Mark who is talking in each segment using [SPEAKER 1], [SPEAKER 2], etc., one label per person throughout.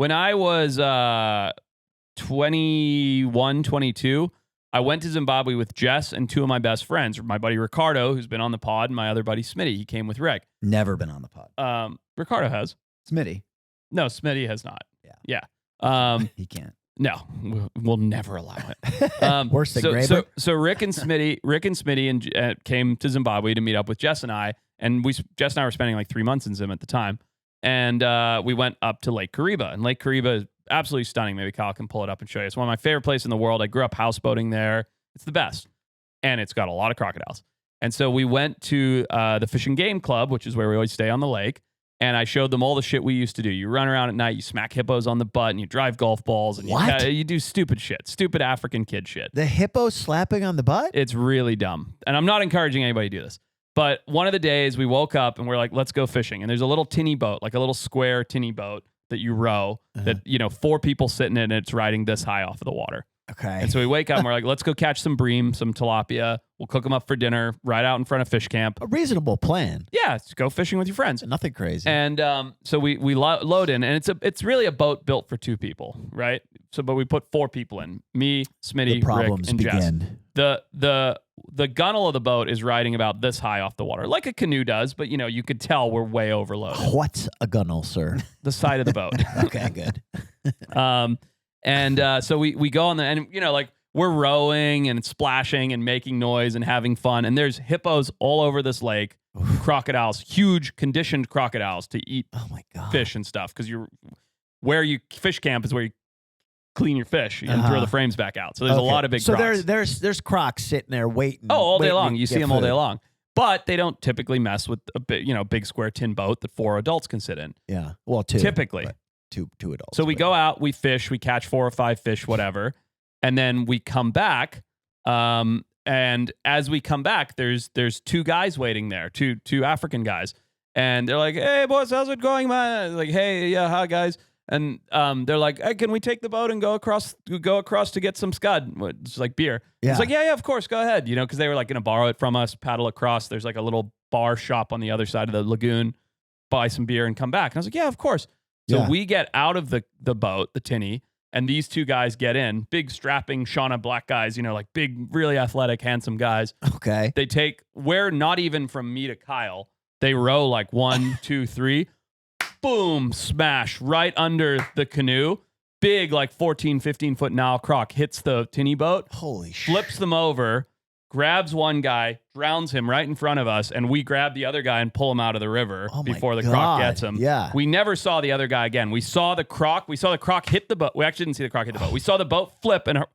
[SPEAKER 1] When I was 21, 22, I went to Zimbabwe with Jess and two of my best friends. My buddy Ricardo, who's been on the pod, and my other buddy Smitty. He came with Rick.
[SPEAKER 2] Never been on the pod.
[SPEAKER 1] Ricardo has.
[SPEAKER 2] Smitty.
[SPEAKER 1] No, Smitty has not.
[SPEAKER 2] Yeah.
[SPEAKER 1] He
[SPEAKER 2] can't.
[SPEAKER 1] No, we'll never allow it.
[SPEAKER 2] Worse than Graber.
[SPEAKER 1] So Rick and Smitty came to Zimbabwe to meet up with Jess and I, and Jess and I were spending like 3 months in Zim at the time, and we went up to Lake Kariba, and Lake Kariba is absolutely stunning. Maybe Kyle can pull it up and show you. It's one of my favorite places in the world. I grew up houseboating there. It's the best, and it's got a lot of crocodiles. And so we went to the Fish and Game Club, which is where we always stay on the lake. And I showed them all the shit we used to do. You run around at night, you smack hippos on the butt, and you drive golf balls, and you do stupid shit, stupid African kid shit.
[SPEAKER 2] The hippo slapping on the butt?
[SPEAKER 1] It's really dumb. And I'm not encouraging anybody to do this. But one of the days we woke up and we're like, let's go fishing. And there's a little tinny boat, like a little square tinny boat that you row that, 4 people sitting in it, and it's riding this high off of the water.
[SPEAKER 2] Okay.
[SPEAKER 1] And so we wake up and we're like, let's go catch some bream, some tilapia. We'll cook them up for dinner right out in front of fish camp.
[SPEAKER 2] A reasonable plan.
[SPEAKER 1] Yeah, just go fishing with your friends.
[SPEAKER 2] Nothing crazy.
[SPEAKER 1] And so we load in, and it's really a boat built for 2 people, right? So, but we put 4 people in: me, Smitty, Rick, and Jess. The gunnel of the boat is riding about this high off the water, like a canoe does, but you could tell we're way overloaded.
[SPEAKER 2] What's a gunnel, sir?
[SPEAKER 1] The side of the boat.
[SPEAKER 2] Okay, good.
[SPEAKER 1] So we go on the, and we're rowing and splashing and making noise and having fun. And there's hippos all over this lake, crocodiles, huge conditioned crocodiles to eat fish and stuff. Because where you fish camp is where you clean your fish and throw the frames back out. So there's a lot of big crocs.
[SPEAKER 2] So there's crocs sitting there waiting.
[SPEAKER 1] Oh, all day long. You see them all day long. But they don't typically mess with a big square tin boat that 4 adults can sit in.
[SPEAKER 2] Yeah. Well, 2.
[SPEAKER 1] Typically.
[SPEAKER 2] Two adults.
[SPEAKER 1] So we go out, we fish, we catch 4 or 5 fish, whatever. And then we come back. And as we come back, there's 2 guys waiting there, two African guys. And they're like, hey, boys, how's it going, man? Like, hey, yeah, hi, guys. And they're like, hey, can we take the boat and go across to get some scud? It's like beer.
[SPEAKER 2] Yeah.
[SPEAKER 1] It's like, yeah, of course, go ahead. Because they were like going to borrow it from us, paddle across. There's like a little bar shop on the other side of the lagoon, buy some beer and come back. And I was like, yeah, of course. So we get out of the boat, the tinny, and these 2 guys get in. Big, strapping Shauna black guys, like big, really athletic, handsome guys.
[SPEAKER 2] Okay.
[SPEAKER 1] They we're not even from me to Kyle. They row like 1, 2, 3. Boom, smash right under the canoe. Big, like 14, 15-foot Nile croc hits the tinny boat.
[SPEAKER 2] Holy shit.
[SPEAKER 1] Flips them over, grabs one guy, drowns him right in front of us, and we grab the other guy and pull him out of the river before the croc gets him.
[SPEAKER 2] Yeah.
[SPEAKER 1] We never saw the other guy again. We saw the croc. We saw the croc hit the boat. We actually didn't see the croc hit the boat. We saw the boat flip, and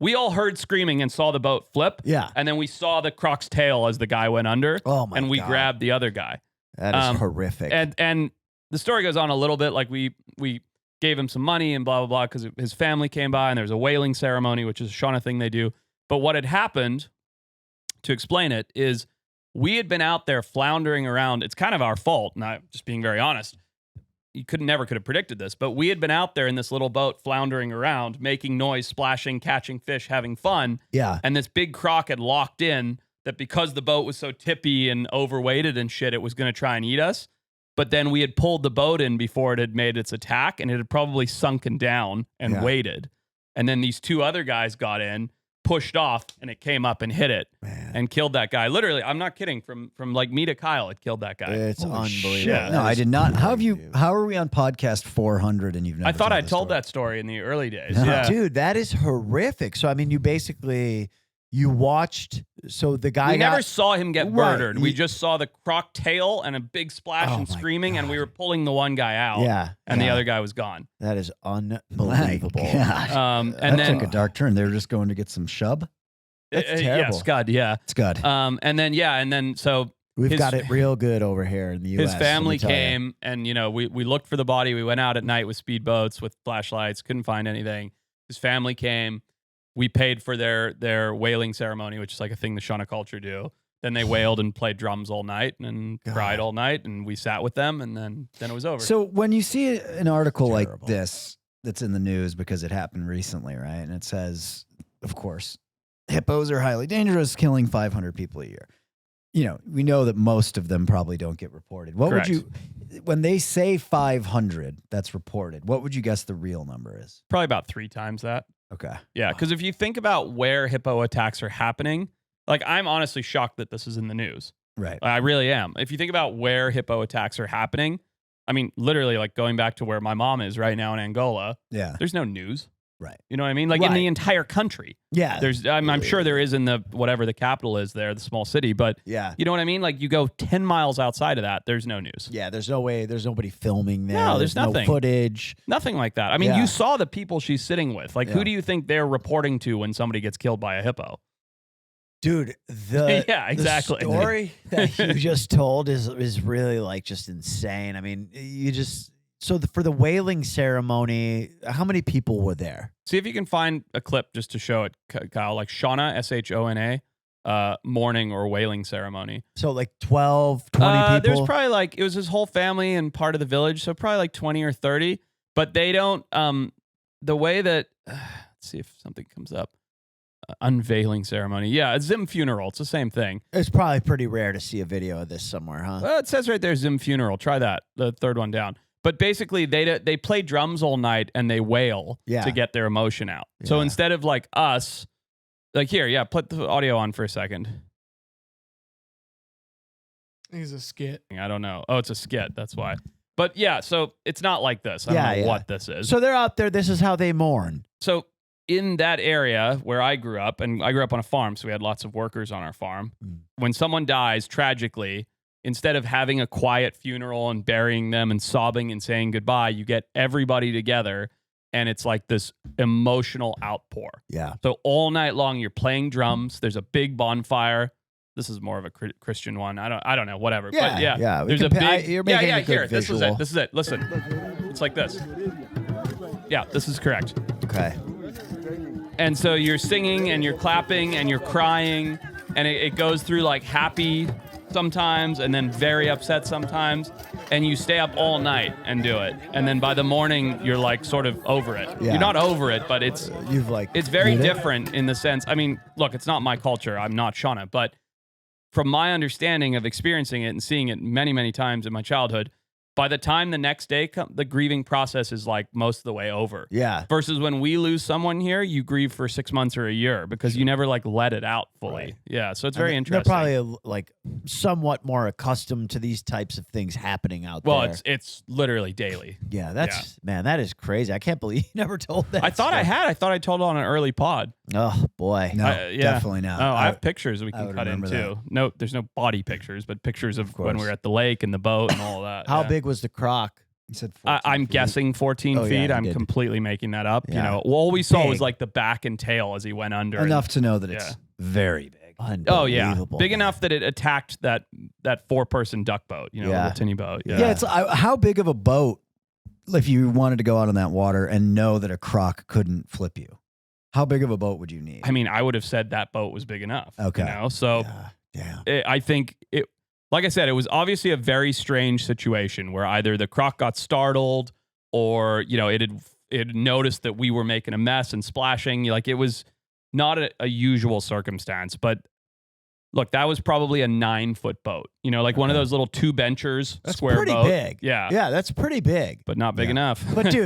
[SPEAKER 1] we all heard screaming and saw the boat flip.
[SPEAKER 2] Yeah.
[SPEAKER 1] And then we saw the croc's tail as the guy went under.
[SPEAKER 2] Oh, my
[SPEAKER 1] And we
[SPEAKER 2] God.
[SPEAKER 1] grabbed the other guy.
[SPEAKER 2] That is horrific.
[SPEAKER 1] And the story goes on a little bit. Like we gave him some money and blah, blah, blah, because his family came by, and there was a wailing ceremony, which is a Shauna thing they do. But what had happened, to explain it, is we had been out there floundering around. It's kind of our fault, and I'm just being very honest. You never could have predicted this, but we had been out there in this little boat floundering around, making noise, splashing, catching fish, having fun.
[SPEAKER 2] Yeah.
[SPEAKER 1] And this big croc had locked in that because the boat was so tippy and overweighted and shit, it was going to try and eat us. But then we had pulled the boat in before it had made its attack, and it had probably sunken down and waited. And then these 2 other guys got in, pushed off, and it came up and hit it and killed that guy. Literally, I'm not kidding. From like me to Kyle, it killed that guy.
[SPEAKER 2] It's unbelievable.
[SPEAKER 1] shit.
[SPEAKER 2] No, I did not. How are we on podcast 400 and you've never
[SPEAKER 1] I thought I told
[SPEAKER 2] story?
[SPEAKER 1] that story in the early days.
[SPEAKER 2] No,
[SPEAKER 1] Yeah.
[SPEAKER 2] dude, that is horrific. So I mean, you watched. So the guy
[SPEAKER 1] we never saw him get murdered.
[SPEAKER 2] Right.
[SPEAKER 1] We just saw the croc tail and a big splash and screaming, and we were pulling the one guy out.
[SPEAKER 2] Yeah,
[SPEAKER 1] and the other guy was gone.
[SPEAKER 2] That is unbelievable.
[SPEAKER 1] And
[SPEAKER 3] that
[SPEAKER 1] then
[SPEAKER 3] took a dark turn. They were just going to get some shub.
[SPEAKER 2] That's
[SPEAKER 1] yeah,
[SPEAKER 2] terrible.
[SPEAKER 1] Scud. Yeah,
[SPEAKER 2] Scud.
[SPEAKER 1] And then so
[SPEAKER 2] We've got it real good over here in the U.S.
[SPEAKER 1] His family came, and we looked for the body. We went out at night with speedboats, with flashlights, couldn't find anything. His family came. We paid for their wailing ceremony, which is like a thing the Shauna culture do. Then they wailed and played drums all night and cried all night, and we sat with them, and then it was over.
[SPEAKER 3] So when you see an article like this that's in the news because it happened recently, right? And it says, of course, hippos are highly dangerous, killing 500 people a year. we know that most of them probably don't get reported. What
[SPEAKER 1] Correct.
[SPEAKER 3] would you, when they say 500 that's reported, what would you guess the real number is?
[SPEAKER 1] Probably about 3 times that.
[SPEAKER 3] Okay.
[SPEAKER 1] Yeah, because if you think about where hippo attacks are happening, like I'm honestly shocked that this is in the news.
[SPEAKER 3] Right.
[SPEAKER 1] I really am. If you think about where hippo attacks are happening, I mean, literally, like going back to where my mom is right now in Angola,
[SPEAKER 3] Yeah.
[SPEAKER 1] there's no news.
[SPEAKER 3] Right.
[SPEAKER 1] You know what I mean? Like in the entire country.
[SPEAKER 2] Yeah.
[SPEAKER 1] I'm sure there is in the whatever the capital is there, the small city, but
[SPEAKER 2] Yeah.
[SPEAKER 1] you know what I mean? Like you go 10 miles outside of that, there's no news.
[SPEAKER 2] Yeah, there's no way. There's nobody filming there.
[SPEAKER 1] No, there's nothing.
[SPEAKER 2] No footage.
[SPEAKER 1] Nothing like that. I mean,
[SPEAKER 2] Yeah.
[SPEAKER 1] you saw the people she's sitting with. Like,
[SPEAKER 2] Yeah.
[SPEAKER 1] who do you think they're reporting to when somebody gets killed by a hippo?
[SPEAKER 2] Dude, the
[SPEAKER 1] Yeah, exactly.
[SPEAKER 2] the story that you just told is really like just insane. I mean, you just for the wailing ceremony, how many people were there?
[SPEAKER 1] See if you can find a clip just to show it, Kyle. Like Shauna, Shona, mourning or wailing ceremony.
[SPEAKER 2] So like 12, 20 people.
[SPEAKER 1] There's probably like, it was his whole family and part of the village, so probably like 20 or 30. But they don't, the way that, let's see if something comes up. Unveiling ceremony. Yeah, a Zim funeral. It's the same thing.
[SPEAKER 2] It's probably pretty rare to see a video of this somewhere, huh?
[SPEAKER 1] Well, it says right there, Zim funeral. Try that, the third one down. But basically, they play drums all night and they wail to get their emotion out. So
[SPEAKER 2] Yeah.
[SPEAKER 1] instead of like us, like here, yeah, put the audio on for a second.
[SPEAKER 4] I think it's a skit.
[SPEAKER 1] I don't know. Oh, it's a skit. That's why. But yeah, so it's not like this. I don't know what this is.
[SPEAKER 2] So they're out there. This is how they mourn.
[SPEAKER 1] So in that area where I grew up, and I grew up on a farm, so we had lots of workers on our farm. When someone dies tragically, instead of having a quiet funeral and burying them and sobbing and saying goodbye, you get everybody together, and it's like this emotional outpour.
[SPEAKER 2] Yeah.
[SPEAKER 1] So all night long, you're playing drums. There's a big bonfire. This is more of a Christian one. I don't know, whatever.
[SPEAKER 2] Yeah,
[SPEAKER 1] But yeah.
[SPEAKER 2] yeah.
[SPEAKER 1] There's a big.
[SPEAKER 2] You're making a good
[SPEAKER 1] here.
[SPEAKER 2] visual.
[SPEAKER 1] This is it. Listen, it's like this. Yeah, this is correct.
[SPEAKER 2] Okay.
[SPEAKER 1] And so you're singing and you're clapping and you're crying, and it goes through like happy sometimes and then very upset sometimes, and you stay up all night and do it. And then by the morning, you're like sort of over it.
[SPEAKER 2] Yeah.
[SPEAKER 1] You're not over it, but it's very
[SPEAKER 2] did it?
[SPEAKER 1] different in the sense. I mean, look, it's not my culture. I'm not Shauna, but from my understanding of experiencing it and seeing it many, many times in my childhood, by the time the next day the grieving process is like most of the way over.
[SPEAKER 2] Yeah.
[SPEAKER 1] Versus when we lose someone here, you grieve for 6 months or a year because you never like let it out fully.
[SPEAKER 2] Right.
[SPEAKER 1] Yeah, so it's very
[SPEAKER 2] They're
[SPEAKER 1] interesting.
[SPEAKER 2] probably like somewhat more accustomed to these types of things happening out there.
[SPEAKER 1] Well, it's literally daily.
[SPEAKER 2] Yeah, man, that is crazy. I can't believe you never told that.
[SPEAKER 1] I thought I
[SPEAKER 2] story.
[SPEAKER 1] had. I thought I told it on an early pod.
[SPEAKER 2] Oh boy.
[SPEAKER 3] No,
[SPEAKER 1] Yeah.
[SPEAKER 3] definitely not.
[SPEAKER 1] Oh, I have pictures we
[SPEAKER 3] I
[SPEAKER 1] can
[SPEAKER 3] would
[SPEAKER 1] cut in
[SPEAKER 3] remember
[SPEAKER 1] too. No, there's no body pictures, but pictures of when
[SPEAKER 3] course.
[SPEAKER 1] we were at the lake and the boat and all that.
[SPEAKER 2] How
[SPEAKER 1] yeah.
[SPEAKER 2] big was the croc?
[SPEAKER 3] You said 14
[SPEAKER 1] I'm
[SPEAKER 3] feet.
[SPEAKER 1] guessing 14
[SPEAKER 2] Oh, yeah,
[SPEAKER 1] feet.
[SPEAKER 2] you
[SPEAKER 1] I'm
[SPEAKER 2] did.
[SPEAKER 1] completely making that up. You
[SPEAKER 2] Yeah.
[SPEAKER 1] know, all we saw was
[SPEAKER 2] Big.
[SPEAKER 1] like the back and tail as he went under. and-
[SPEAKER 3] Enough to know that it's
[SPEAKER 1] Yeah.
[SPEAKER 3] very big.
[SPEAKER 1] Oh yeah,
[SPEAKER 2] Unbelievable,
[SPEAKER 1] big
[SPEAKER 2] man.
[SPEAKER 1] enough that it attacked that 4-person duck boat. You know,
[SPEAKER 2] Yeah.
[SPEAKER 1] the tinny boat.
[SPEAKER 3] Yeah,
[SPEAKER 1] Yeah.
[SPEAKER 3] it's how big of a boat if you wanted to go out on that water and know that a croc couldn't flip you? How big of a boat would you need?
[SPEAKER 1] I mean, I would have said that boat was big enough.
[SPEAKER 3] Okay.
[SPEAKER 1] You know, so
[SPEAKER 2] Yeah.
[SPEAKER 1] I think it. Like I said, it was obviously a very strange situation where either the croc got startled or it had noticed that we were making a mess and splashing. Like it was not a usual circumstance, but. Look, that was probably a 9-foot boat. You know, like one of those little 2 benchers,
[SPEAKER 2] That's
[SPEAKER 1] square
[SPEAKER 2] pretty
[SPEAKER 1] boat.
[SPEAKER 2] big.
[SPEAKER 1] Yeah.
[SPEAKER 2] Yeah, that's pretty big.
[SPEAKER 1] But not big enough.
[SPEAKER 2] But dude,